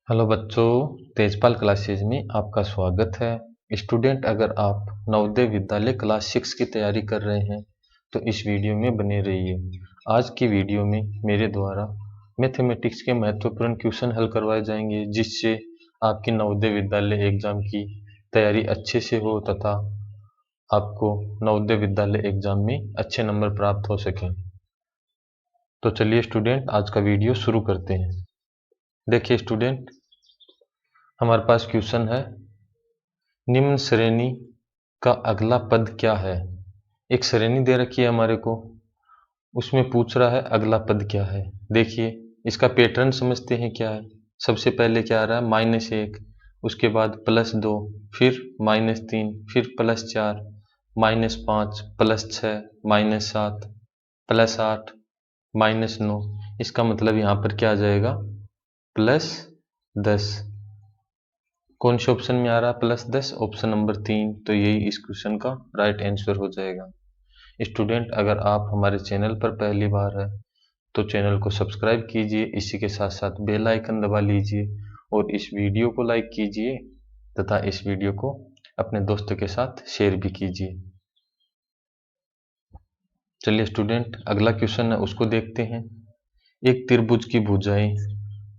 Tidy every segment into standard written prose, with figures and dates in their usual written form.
Hello बच्चों, Tejpal classes में आपका स्वागत है। स्टूडेंट, अगर आप नवोदय विद्यालय क्लास 6 की तैयारी कर रहे हैं तो इस वीडियो में बने रहिए। आज की वीडियो में मेरे द्वारा मैथमेटिक्स के महत्वपूर्ण क्वेश्चन हल करवाए जाएंगे, जिससे आपकी नवोदय विद्यालय एग्जाम की तैयारी अच्छे से हो तथा आपको नवोदय विद्यालय एग्जाम में अच्छे नंबर प्राप्त हो सकें। तो चलिए स्टूडेंट, आज का वीडियो शुरू करते हैं। देखिए स्टूडेंट, हमारे पास क्वेश्चन है, निम्न श्रेणी का अगला पद क्या है। एक श्रेणी दे रखी है हमारे को, उसमें पूछ रहा है अगला पद क्या है। देखिए इसका पैटर्न समझते हैं क्या है। सबसे पहले क्या आ रहा है, -1, उसके बाद +2, फिर -3, फिर +4, -5, +6, -7, +8, -9। इसका मतलब यहाँ पर क्या आ जाएगा, +10। कौन से ऑप्शन में आ रहा है +10? Option number 3। तो यही इस क्वेश्चन का राइट आंसर हो जाएगा। स्टूडेंट, अगर आप हमारे चैनल पर पहली बार है तो चैनल को सब्सक्राइब कीजिए, इसी के साथ साथ बेल आइकन दबा लीजिए और इस वीडियो को लाइक कीजिए तथा इस वीडियो को अपने दोस्तों के साथ शेयर भी कीजिए। चलिए स्टूडेंट, अगला क्वेश्चन है उसको देखते हैं। एक त्रिभुज की भुजाएं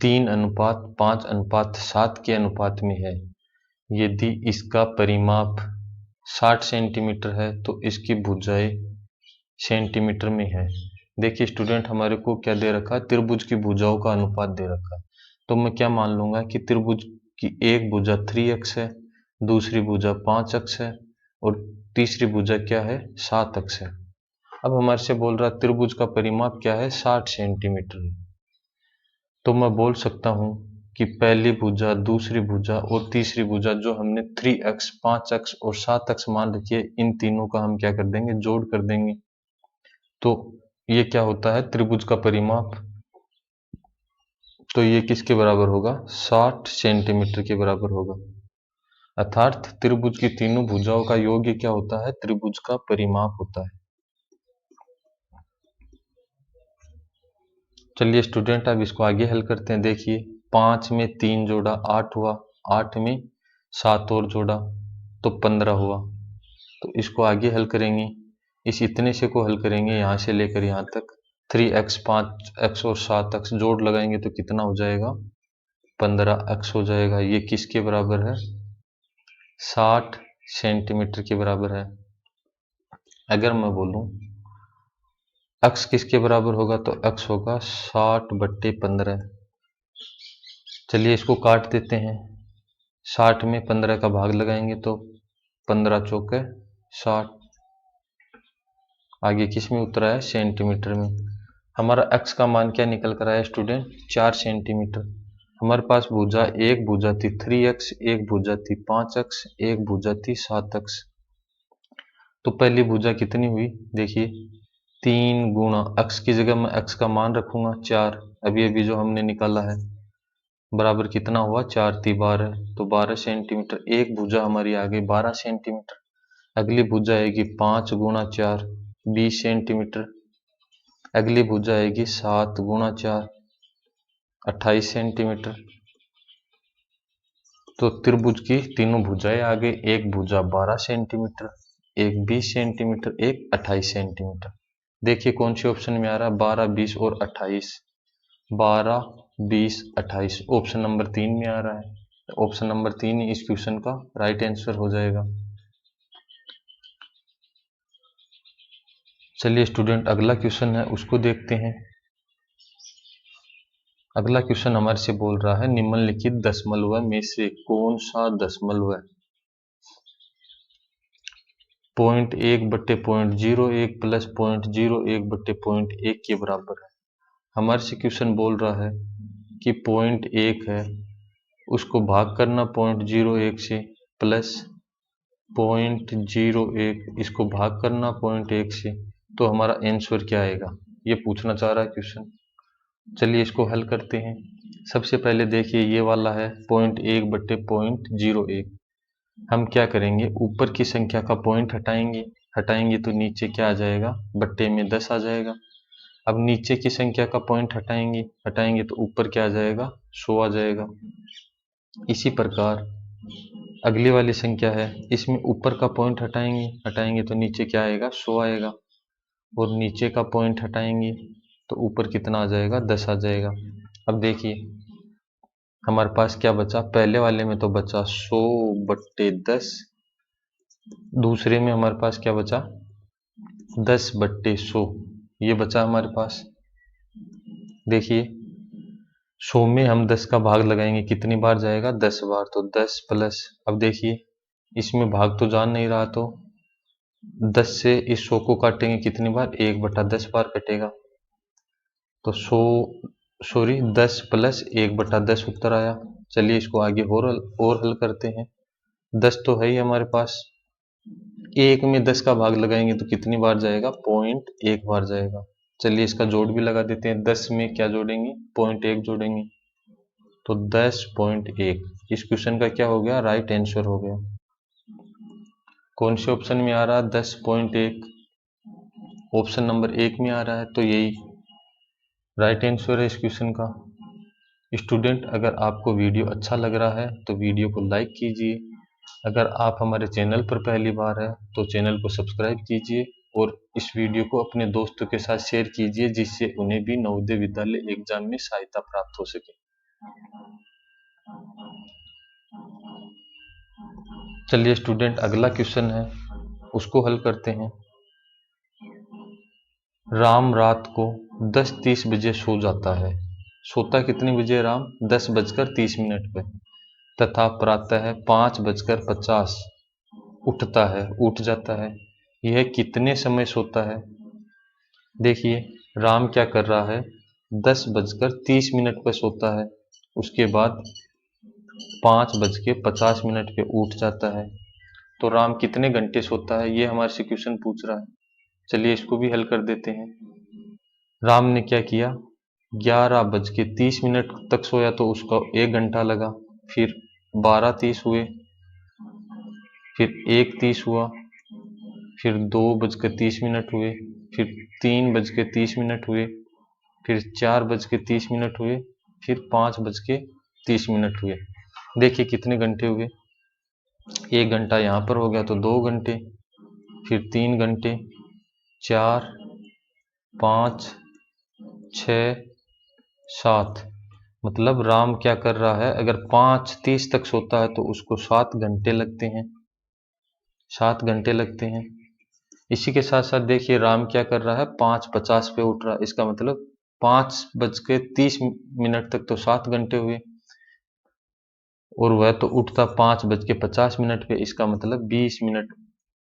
3:5:7 के अनुपात में है। यदि इसका परिमाप 60 सेंटीमीटर है तो इसकी भुजाएं सेंटीमीटर में है। देखिए स्टूडेंट, हमारे को क्या दे रखा है, त्रिभुज की भुजाओं का अनुपात दे रखा है। तो मैं क्या मान लूंगा कि त्रिभुज की एक भुजा 3x है, दूसरी भुजा 5x है और तीसरी भुजा क्या है, 7x है। अब हमारे से बोल रहा त्रिभुज का परिमाप क्या है, 60 सेंटीमीटर है। तो मैं बोल सकता हूं कि पहली भुजा, दूसरी भुजा और तीसरी भुजा जो हमने 3x, 5x और 7x मान रखी है, इन तीनों का हम क्या कर देंगे, जोड़ कर देंगे। तो ये क्या होता है, त्रिभुज का परिमाप। तो ये किसके बराबर होगा, 60 सेंटीमीटर के बराबर होगा। अर्थात त्रिभुज की तीनों भुजाओं का योग क्या होता है, त्रिभुज का परिमाप होता है। चलिए स्टूडेंट, अब इसको आगे हल करते हैं। देखिए 5 में 3 जोड़ा 8 हुआ, 8 में 7 और जोड़ा तो 15 हुआ। तो इसको आगे हल करेंगे, इस इतने से को हल करेंगे यहाँ से लेकर यहाँ तक। 3x, 5x और 7x जोड़ लगाएंगे तो कितना हो जाएगा, 15x हो जाएगा। ये किसके बराबर है, 60 सेंटीमीटर के बराबर है। अगर मैं बोलूं x किसके बराबर होगा तो x होगा 60/15। चलिए इसको काट देते हैं। 60 में 15 का भाग लगाएंगे तो 15 चौके 60। आगे किस में उतरा है, सेंटीमीटर में। हमारा x का मान क्या निकल कर आया स्टूडेंट, 4 सेंटीमीटर। हमारे पास एक भुजा थी 3x, एक भुजा थी 5x, एक भुजा थी 7x। तो पहली भुजा कितनी हुई, देखिए 3 गुणा x की जगह मैं x का मान रखूंगा 4, अभी जो हमने निकाला है, बराबर कितना हुआ, 4 × 12, तो 12 सेंटीमीटर। एक भुजा हमारी आ गई 12 सेंटीमीटर। अगली भुजा आएगी 5 × 4, 20 सेंटीमीटर। अगली भुजा आएगी 7 × 4, 28 सेंटीमीटर। तो त्रिभुज की तीनों भुजाएं आ गई, एक भुजा 12 सेंटीमीटर, एक 20 सेंटीमीटर, एक 28 सेंटीमीटर। देखिए कौन से ऑप्शन में आ रहा है, 12, 20 और 28। 12, 20, 28 ऑप्शन नंबर 3 में आ रहा है। ऑप्शन नंबर 3 ही इस क्वेश्चन का राइट आंसर हो जाएगा। चलिए स्टूडेंट, अगला क्वेश्चन है उसको देखते हैं। अगला क्वेश्चन हमारे से बोल रहा है, निम्नलिखित दशमलव में से कौन सा दशमलव 0.1/0.01 प्लस 0.01/0.1 के बराबर है। हमारे से क्वेश्चन बोल रहा है कि 0.1 है, उसको भाग करना 0.01 से, प्लस 0.01 इसको भाग करना 0.1 से। तो हमारा आंसर क्या आएगा, ये पूछना चाह रहा है क्वेश्चन। चलिए इसको हल करते हैं। सबसे पहले देखिए ये वाला है 0.1/0.01। हम क्या करेंगे, ऊपर की संख्या का पॉइंट हटाएंगे तो नीचे क्या आ जाएगा, बट्टे में 10 आ जाएगा। अब नीचे की संख्या का पॉइंट हटाएंगे तो ऊपर क्या आ जाएगा, 100 आ जाएगा। इसी प्रकार अगली वाली संख्या है, इसमें ऊपर का पॉइंट हटाएंगे तो नीचे क्या आएगा, 100 आएगा। और नीचे का पॉइंट हटाएंगे तो ऊपर कितना आ जाएगा, 10 आ जाएगा। अब देखिए हमारे पास क्या बचा, पहले वाले में तो बचा 100/10, दूसरे में हमारे पास क्या बचा, 10/100 ये बचा हमारे पास। देखिए 100 में हम 10 का भाग लगाएंगे, कितनी बार जाएगा, 10 बार, तो 10 प्लस, अब देखिए इसमें भाग तो जान नहीं रहा, तो 10 से इस 100 को काटेंगे कितनी बार, 1/10 बार कटेगा। तो 10 प्लस 1/10 उत्तर आया। चलिए इसको आगे और हल करते हैं। 10 तो है ही हमारे पास, एक में 10 का भाग लगाएंगे तो कितनी बार जाएगा, 0.1 बार जाएगा। चलिए इसका जोड़ भी लगा देते हैं, 10 में क्या जोड़ेंगे, 0.1 जोड़ेंगे, तो 10.1। इस क्वेश्चन का क्या हो गया, राइट आंसर हो गया। कौन से ऑप्शन में आ रहा है, 10.1, ऑप्शन नंबर 1 में आ रहा है, तो यही राइट आंसर है इस क्वेश्चन का। स्टूडेंट अगर आपको वीडियो अच्छा लग रहा है तो वीडियो को लाइक कीजिए, अगर आप हमारे चैनल पर पहली बार है तो चैनल को सब्सक्राइब कीजिए और इस वीडियो को अपने दोस्तों के साथ शेयर कीजिए, जिससे उन्हें भी नवोदय विद्यालय एग्जाम में सहायता प्राप्त हो सके। चलिए स्टूडेंट अगला क्वेश्चन है उसको हल करते हैं। राम रात को 10:30 बजे सो जाता है, सोता कितने बजे राम, 10:30 पे, तथा प्रातः 5:50 उठता है, उठ जाता है। यह कितने समय सोता है। देखिए राम क्या कर रहा है, 10:30 पर सोता है, उसके बाद 5:50 पे उठ जाता है। तो राम कितने घंटे सोता है, ये हमारे से क्वेश्चन पूछ रहा है। चलिए इसको भी हल कर देते हैं। राम ने क्या किया, 11:30 तक सोया तो उसका 1 घंटा लगा, फिर 12:30 हुए, फिर 1:30 हुआ, फिर 2:30 हुए, फिर 3:30 हुए, फिर 4:30 हुए, फिर 5:30 हुए। देखिए कितने घंटे हुए, 1 घंटा यहाँ पर हो गया तो 2 घंटे, फिर 3 घंटे, 4, 5, 6, 7। मतलब राम क्या कर रहा है, अगर 5:30 तक सोता है तो उसको 7 घंटे लगते हैं, 7 घंटे लगते हैं। इसी के साथ साथ देखिए राम क्या कर रहा है, 5:50 पे उठ रहा है, इसका मतलब 5:30 तक तो 7 घंटे हुए, और वह तो उठता 5:50 पे, इसका मतलब 20 मिनट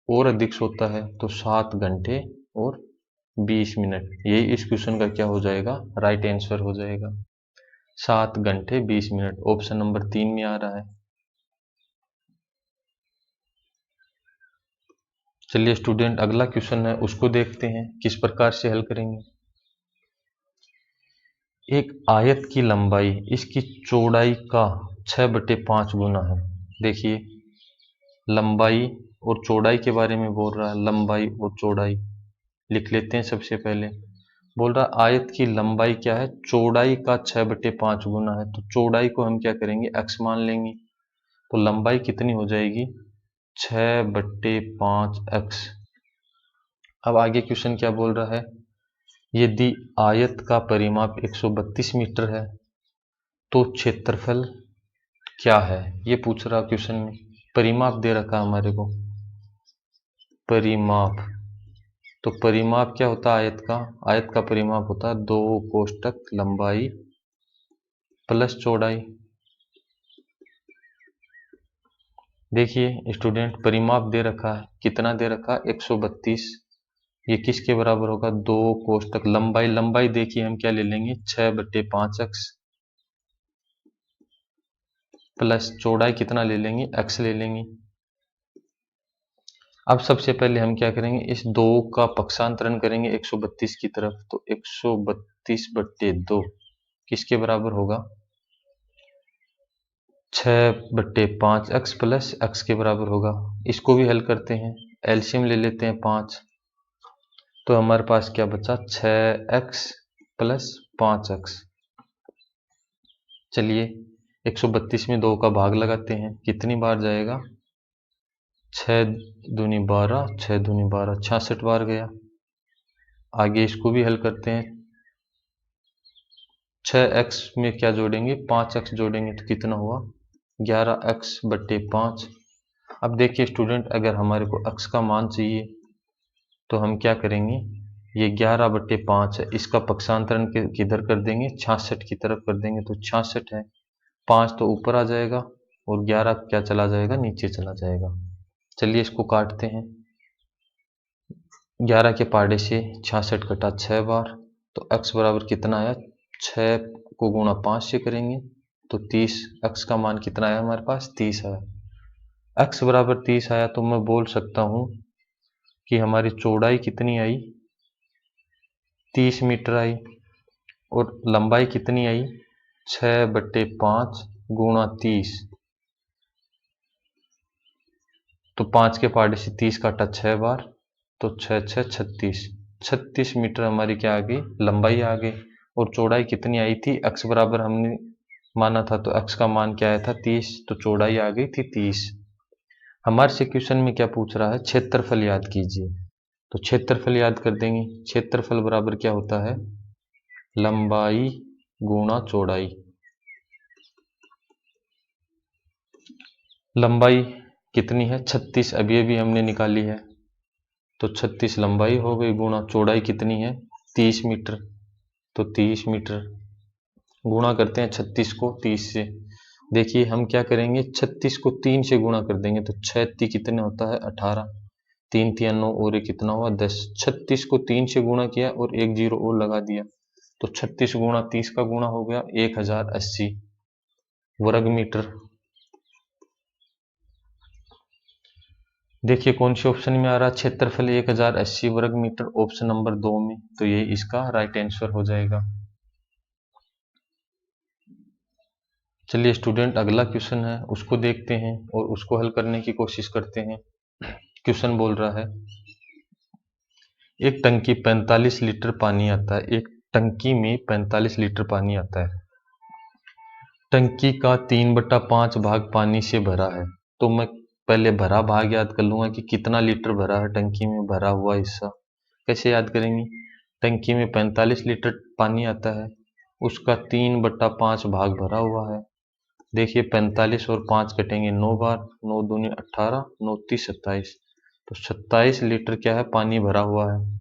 और अधिक सोता है, तो 7 घंटे और 20 मिनट। यही इस क्वेश्चन का क्या हो जाएगा, राइट आंसर हो जाएगा, 7 घंटे 20 मिनट, ऑप्शन नंबर 3 में आ रहा है। चलिए स्टूडेंट अगला क्वेश्चन है उसको देखते हैं किस प्रकार से हल करेंगे। एक आयत की लंबाई इसकी चौड़ाई का 6/5 गुना है। देखिए लंबाई और चौड़ाई के बारे में बोल रहा है, लंबाई और चौड़ाई लिख लेते हैं। सबसे पहले बोल रहा है आयत की लंबाई क्या है, चौड़ाई का 6/5 गुना है, तो चौड़ाई को हम क्या करेंगे, x मान लेंगे, तो लंबाई कितनी हो जाएगी, 6/5x। अब आगे क्वेश्चन क्या बोल रहा है, यदि आयत का परिमाप 132 मीटर है तो क्षेत्रफल क्या है, ये पूछ रहा क्वेश्चन में। परिमाप दे रखा हमारे को, परिमाप, तो परिमाप क्या होता है आयत का, आयत का परिमाप होता है 2 कोष्ठक लंबाई प्लस चौड़ाई। देखिए स्टूडेंट परिमाप दे रखा है, कितना दे रखा है, 132, ये किसके बराबर होगा, 2 कोष्ठक लंबाई, लंबाई देखिए हम क्या ले लेंगे, 6/5x प्लस चौड़ाई कितना ले लेंगे, x ले लेंगे। अब सबसे पहले हम क्या करेंगे, इस 2 का पक्षांतरण करेंगे 132 की तरफ, तो 132/2 किसके बराबर होगा, 6/5x प्लस x के बराबर होगा। इसको भी हल करते हैं, एलसीएम ले लेते हैं 5, तो हमारे पास क्या बचा, 6x प्लस 5x। चलिए 132 में 2 का भाग लगाते हैं, कितनी बार जाएगा, 6 दूनी 12, 6 दूनी 12, 66 बार गया। आगे इसको भी हल करते हैं, 6x में क्या जोड़ेंगे, 5x जोड़ेंगे तो कितना हुआ, 11x बट्टे 5। अब देखिए स्टूडेंट, अगर हमारे को x का मान चाहिए तो हम क्या करेंगे, ये 11 बट्टे 5 है, इसका पक्षांतरण किधर कर देंगे, 66 की तरफ कर देंगे तो 66 है। 5 तो ऊपर आ जाएगा और 11 क्या चला जाएगा, नीचे चला जाएगा। चलिए इसको काटते हैं, 11 के पाड़े से 66 कटा 6 बार, तो x बराबर कितना आया, 6 को गुणा 5 से करेंगे तो 30। x का मान कितना आया हमारे पास, 30 आया। x बराबर 30 आया तो मैं बोल सकता हूं कि हमारी चौड़ाई कितनी आई, 30 मीटर आई, और लंबाई कितनी आई, 6 बट्टे 5 गुणा 30। तो 5 के पाड़े से 30 काटा 6 बार, तो 6 6 36, 36 मीटर हमारी क्या आ गई, लंबाई आ गई। और चौड़ाई कितनी आई थी, x बराबर हमने माना था तो x का मान क्या आया था, 30, तो चौड़ाई आ गई थी 30। हमारे से क्वेश्चन में क्या पूछ रहा है, क्षेत्रफल याद कीजिए। तो क्षेत्रफल याद कर देंगे, क्षेत्रफल बराबर क्या होता है, लंबाई गुणा चौड़ाई। लंबाई कितनी है, 36, अभी अभी हमने निकाली है, तो 36 लंबाई हो गई, गुणा चौड़ाई कितनी है, 30 मीटर, तो 30 मीटर। गुणा करते हैं 36 को 30 से, देखिए हम क्या करेंगे, 36 को 3 से गुणा कर देंगे तो 6 3 कितना होता है, 18, 3 3 9 और ये कितना हुआ, 10। 36 को 3 से गुणा किया और एक जीरो और लगा दिया, तो 36 गुणा 30 का गुणा हो गया 1080 वर्ग मीटर। देखिए कौन से ऑप्शन में आ रहा है, क्षेत्रफल 1080 वर्ग मीटर, ऑप्शन नंबर 2 में, तो ये इसका राइट आंसर हो जाएगा। चलिए स्टूडेंट, अगला क्वेश्चन है उसको देखते हैं और उसको हल करने की कोशिश करते हैं। क्वेश्चन बोल रहा है, एक टंकी 45 लीटर पानी आता है, एक टंकी में 45 लीटर पानी आता है, टंकी का 3/5 भाग पानी से भरा है। तो मैं पहले भरा भाग याद कर लूंगा कि कितना लीटर भरा है, टंकी में भरा हुआ हिस्सा। कैसे याद करेंगे, टंकी में 45 लीटर पानी आता है, उसका 3/5 भाग भरा हुआ है। देखिए 45 और 5 कटेंगे 9 बार, 9 दूनी 18, 9 30 27, तो 27 लीटर क्या है, पानी भरा हुआ है।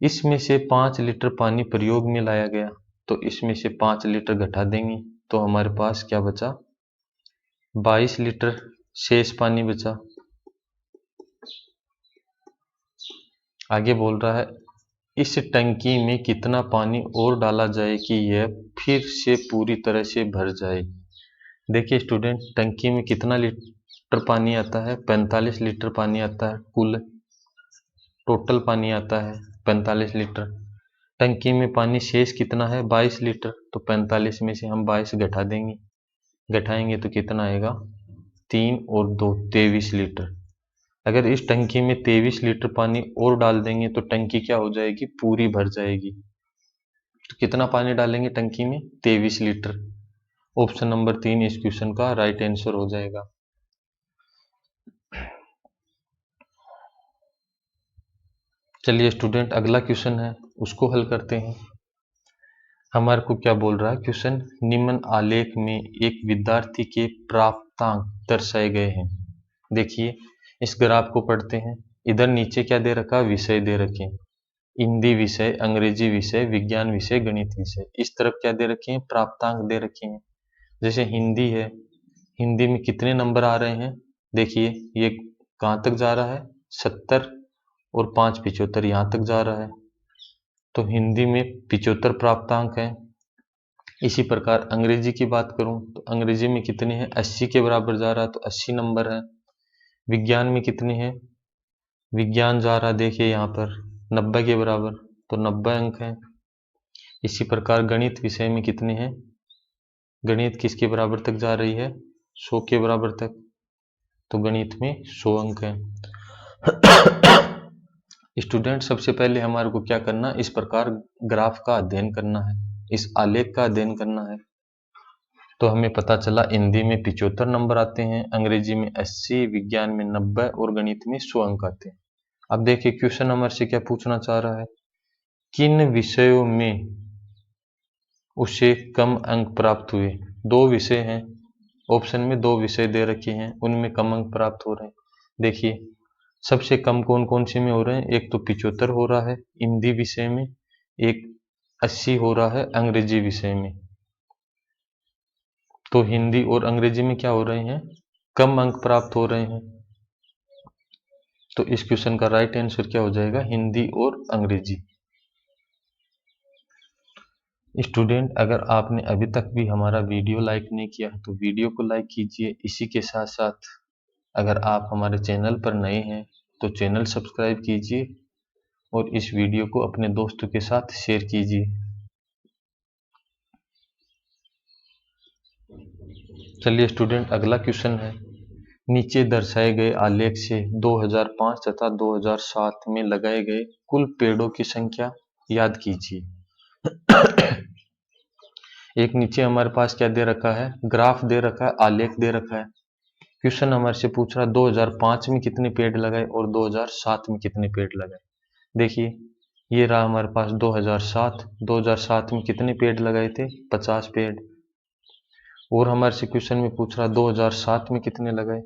इसमें से 5 लीटर पानी प्रयोग में लाया गया, तो इसमें से 5 लीटर घटा देंगे तो हमारे पास क्या बचा, 22 लीटर शेष पानी बचा। आगे बोल रहा है, इस टंकी में कितना पानी और डाला जाए कि यह फिर से पूरी तरह से भर जाए। देखिए स्टूडेंट, टंकी में कितना लीटर पानी आता है, 45 लीटर पानी आता है, कुल टोटल पानी आता है 45 लीटर। टंकी में पानी शेष कितना है, 22 लीटर, तो 45 में से हम 22 घटा देंगे, घटाएंगे तो कितना आएगा, 3 और 2 23 लीटर। अगर इस टंकी में 23 लीटर पानी और डाल देंगे तो टंकी क्या हो जाएगी, पूरी भर जाएगी। तो कितना पानी डालेंगे टंकी में, 23 लीटर। ऑप्शन नंबर 3 इस क्वेश्चन का राइट आंसर हो जाएगा। चलिए स्टूडेंट, अगला क्वेश्चन है उसको हल करते हैं। हमारे को क्या बोल रहा है क्वेश्चन, निम्न आलेख में एक विद्यार्थी के प्राप्तांक दर्शाए गए हैं। देखिए इस ग्राफ को पढ़ते हैं, इधर नीचे क्या दे रखा, विषय दे रखे हैं, हिंदी विषय, अंग्रेजी विषय, विज्ञान विषय, गणित विषय। इस तरफ क्या दे रखे हैं, प्राप्तांक दे रखे हैं। जैसे हिंदी है, हिंदी में कितने नंबर आ रहे हैं, देखिए ये कहाँ तक जा रहा है, 70 और 5 75 यहाँ तक जा रहा है, तो हिंदी में 75 प्राप्तांक है। इसी प्रकार अंग्रेजी की बात करूं तो अंग्रेजी में कितने हैं, 80 के बराबर जा रहा है तो 80 नंबर है। विज्ञान में कितने हैं, विज्ञान जा रहा है देखिए यहाँ पर 90 के बराबर, तो 90 अंक हैं। इसी प्रकार गणित विषय में कितने हैं, गणित किसके बराबर तक जा रही है, 100 के बराबर तक, तो गणित में 100 अंक हैं। स्टूडेंट सबसे पहले हमारे को क्या करना, इस प्रकार ग्राफ का अध्ययन करना है, इस आलेख का अध्ययन करना है। तो हमें पता चला हिंदी में 75 नंबर आते हैं, अंग्रेजी में 80, विज्ञान में 90 और गणित में 100 अंक आते हैं। अब देखिए क्वेश्चन हमारे से क्या पूछना चाह रहा है, किन विषयों में उसे कम अंक प्राप्त हुए। दो विषय हैं, ऑप्शन में दो विषय दे रखे हैं, उनमें कम अंक प्राप्त हो रहे हैं। देखिए सबसे कम कौन कौन से में हो रहे हैं, एक तो 75 हो रहा है हिंदी विषय में, एक 80 हो रहा है अंग्रेजी विषय में। तो हिंदी और अंग्रेजी में क्या हो रहे हैं, कम अंक प्राप्त हो रहे हैं। तो इस क्वेश्चन का राइट आंसर क्या हो जाएगा, हिंदी और अंग्रेजी। स्टूडेंट अगर आपने अभी तक भी हमारा वीडियो लाइक नहीं किया तो वीडियो को लाइक कीजिए। इसी के साथ साथ अगर आप हमारे चैनल पर नए हैं तो चैनल सब्सक्राइब कीजिए और इस वीडियो को अपने दोस्तों के साथ शेयर कीजिए। चलिए स्टूडेंट अगला क्वेश्चन है, नीचे दर्शाए गए आलेख से 2005 तथा 2007 में लगाए गए कुल पेड़ों की संख्या याद कीजिए। एक नीचे हमारे पास क्या दे रखा है, ग्राफ दे रखा है, आलेख दे रखा है। क्वेश्चन हमारे से पूछ रहा है 2005 में कितने पेड़ लगाए और 2007 में कितने पेड़ लगाए। देखिए ये रहा हमारे पास 2007 में कितने पेड़ लगाए थे, 50 पेड़। और हमारे से क्वेश्चन में पूछ रहा 2007 में कितने लगाए।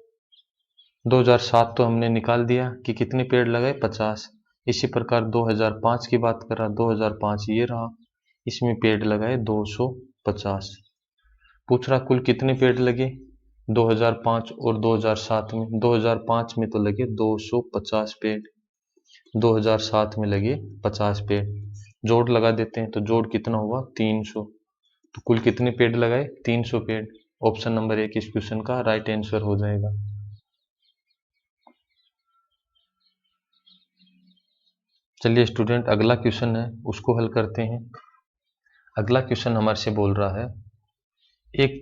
2007 तो हमने निकाल दिया कि कितने पेड़ लगाए, 50। इसी प्रकार 2005 की बात कर रहा, 2005 ये रहा, इसमें पेड़ लगाए 250। पूछ रहा कुल कितने पेड़ लगे 2005 और 2007 में। 2005 में तो लगे 250 पेड़, 2007 में लगे 50 पेड़। जोड़ लगा देते हैं तो जोड़ कितना हुआ, 300। तो कुल कितने पेड़ लगाए, 300 पेड़। ऑप्शन नंबर 1 इस क्वेश्चन का राइट आंसर हो जाएगा। चलिए स्टूडेंट अगला क्वेश्चन है उसको हल करते हैं। अगला क्वेश्चन हमारे से बोल रहा है एक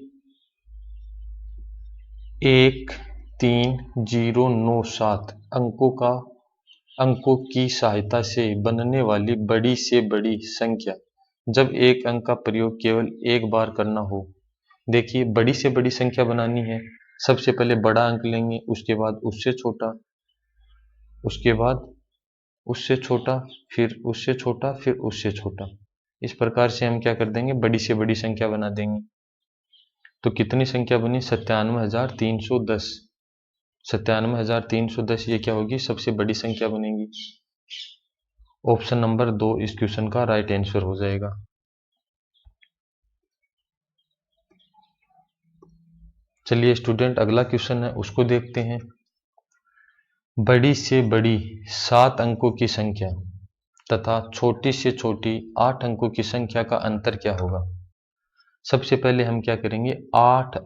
13097 अंकों की सहायता से बनने वाली बड़ी से बड़ी संख्या जब एक अंक का प्रयोग केवल एक बार करना हो। देखिए बड़ी से बड़ी संख्या बनानी है, सबसे पहले बड़ा अंक लेंगे, उसके बाद उससे छोटा, उसके बाद उससे छोटा, फिर उससे छोटा, फिर उससे छोटा। इस प्रकार से हम क्या कर देंगे, बड़ी से बड़ी संख्या बना देंगे। तो कितनी संख्या बनी, 97,310। 97,310 ये क्या होगी, सबसे बड़ी संख्या बनेगी। ऑप्शन नंबर 2 इस क्वेश्चन का राइट आंसर हो जाएगा। चलिए स्टूडेंट अगला क्वेश्चन है उसको देखते हैं। बड़ी से बड़ी 7 अंकों की संख्या तथा छोटी से छोटी 8 अंकों की संख्या का अंतर क्या होगा। सबसे पहले हम क्या करेंगे, 8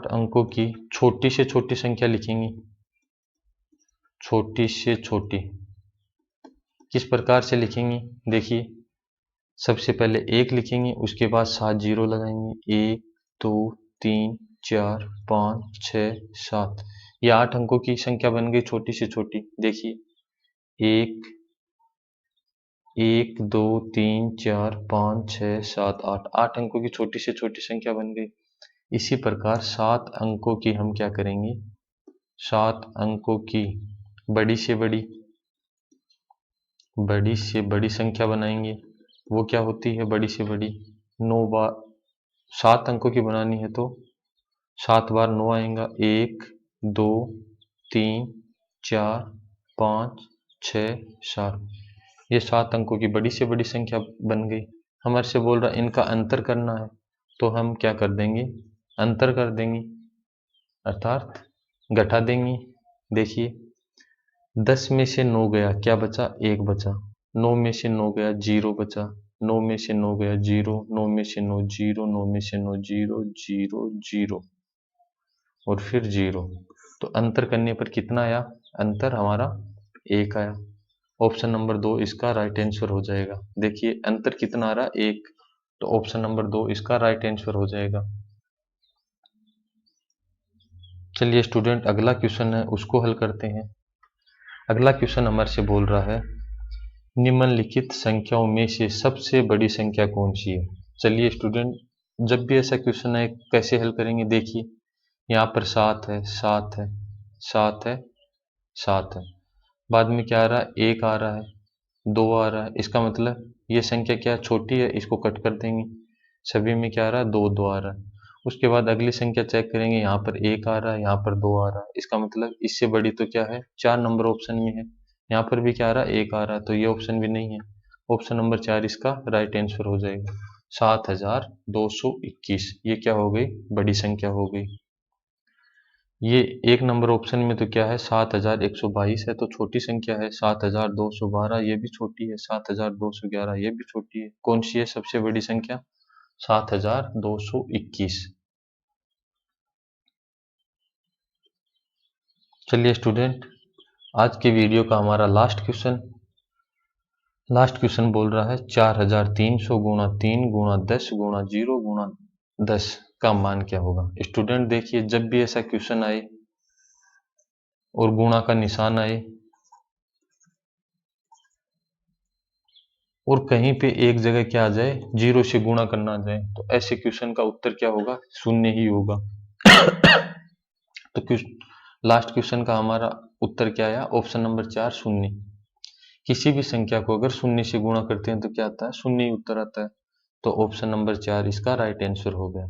अंकों की छोटी से छोटी संख्या लिखेंगे। छोटी से छोटी किस प्रकार से लिखेंगे, देखिए सबसे पहले 1 लिखेंगे, उसके बाद 7 जीरो लगाएंगे, 1 2 3 4 5 6 7। ये 8 अंकों की संख्या बन गई छोटी से छोटी। देखिए 1 1 2 3 4 5 6 7 8, 8 अंकों की छोटी से छोटी संख्या बन गई। इसी प्रकार 7 अंकों की हम क्या करेंगे, 7 अंकों की बड़ी से बड़ी संख्या बनाएंगे। वो क्या होती है बड़ी से बड़ी, 9 बार। 7 अंकों की बनानी है तो 7 बार 9 आएगा, 1 2 3 4 5 6 7। ये 7 अंकों की बड़ी से बड़ी संख्या बन गई। हमारे से बोल रहा इनका अंतर करना है, तो हम क्या कर देंगे, अंतर कर देंगे, अर्थात घटा देंगे। देखिए 10 में से 9 गया, क्या बचा, 1 बचा। 9 में से 9 गया, 0 बचा। 9 में से 9 गया, 0। 9 में से 9 0, 9 में से 9 0 0 0 और फिर 0। तो अंतर करने पर कितना आया, अंतर हमारा 1 आया। ऑप्शन नंबर 2 इसका राइट आंसर हो जाएगा। देखिए अंतर कितना आ रहा, 1। तो ऑप्शन नंबर 2 इसका राइट आंसर हो जाएगा। चलिए स्टूडेंट, अगला क्वेश्चन है उसको हल करते हैं। अगला क्वेश्चन हमारे से बोल रहा है निम्नलिखित संख्याओं में से सबसे बड़ी संख्या कौन सी है। चलिए स्टूडेंट, जब भी ऐसा क्वेश्चन है कैसे हल करेंगे, देखिए यहाँ पर 7 है, 7 है, 7 है, 7 है, बाद में क्या आ रहा है, 1 आ रहा है, 2 आ रहा है। इसका मतलब ये संख्या क्या छोटी है, इसको कट कर देंगे। सभी में क्या आ रहा है, 2 2 आ रहा है। उसके बाद अगली संख्या चेक करेंगे, यहाँ पर 1 आ रहा है, यहाँ पर 2 आ रहा है। इसका मतलब इससे बड़ी तो क्या है, 4 नंबर ऑप्शन में है। यहाँ पर भी क्या आ रहा है, 1 आ रहा है, तो ये ऑप्शन भी नहीं है। ऑप्शन नंबर 4 इसका राइट आंसर हो जाएगा। 7221 ये क्या हो गई, बड़ी संख्या हो गई। ये एक नंबर ऑप्शन में तो क्या है, 7122 है, तो छोटी संख्या है। 7212 ये भी छोटी है। 7211 ये भी छोटी है। कौन सी है सबसे बड़ी संख्या, 7221। चलिए स्टूडेंट, आज के वीडियो का हमारा लास्ट क्वेश्चन बोल रहा है 4300 गुणा 3 गुणा 10 गुणा 0 गुणा 10 का मान क्या होगा। स्टूडेंट देखिए, जब भी ऐसा क्वेश्चन आए और गुणा का निशान आए और कहीं पे एक जगह क्या आ जाए, 0 से गुणा करना आ जाए, तो ऐसे क्वेश्चन का उत्तर क्या होगा, शून्य ही होगा। तो लास्ट क्वेश्चन का हमारा उत्तर क्या आया, ऑप्शन नंबर 4 शून्य। किसी भी संख्या को अगर शून्य से गुणा करते हैं तो क्या आता है, शून्य ही उत्तर आता है। तो ऑप्शन नंबर 4 इसका राइट आंसर हो गया।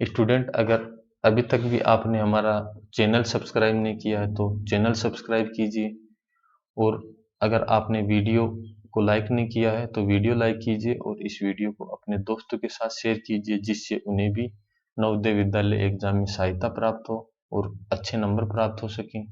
स्टूडेंट, अगर अभी तक भी आपने हमारा चैनल सब्सक्राइब नहीं किया है तो चैनल सब्सक्राइब कीजिए, और अगर आपने वीडियो को लाइक नहीं किया है तो वीडियो लाइक कीजिए, और इस वीडियो को अपने दोस्तों के साथ शेयर कीजिए, जिससे उन्हें भी नवोदय विद्यालय एग्जाम में सहायता प्राप्त हो और अच्छे नंबर प्राप्त हो सकें।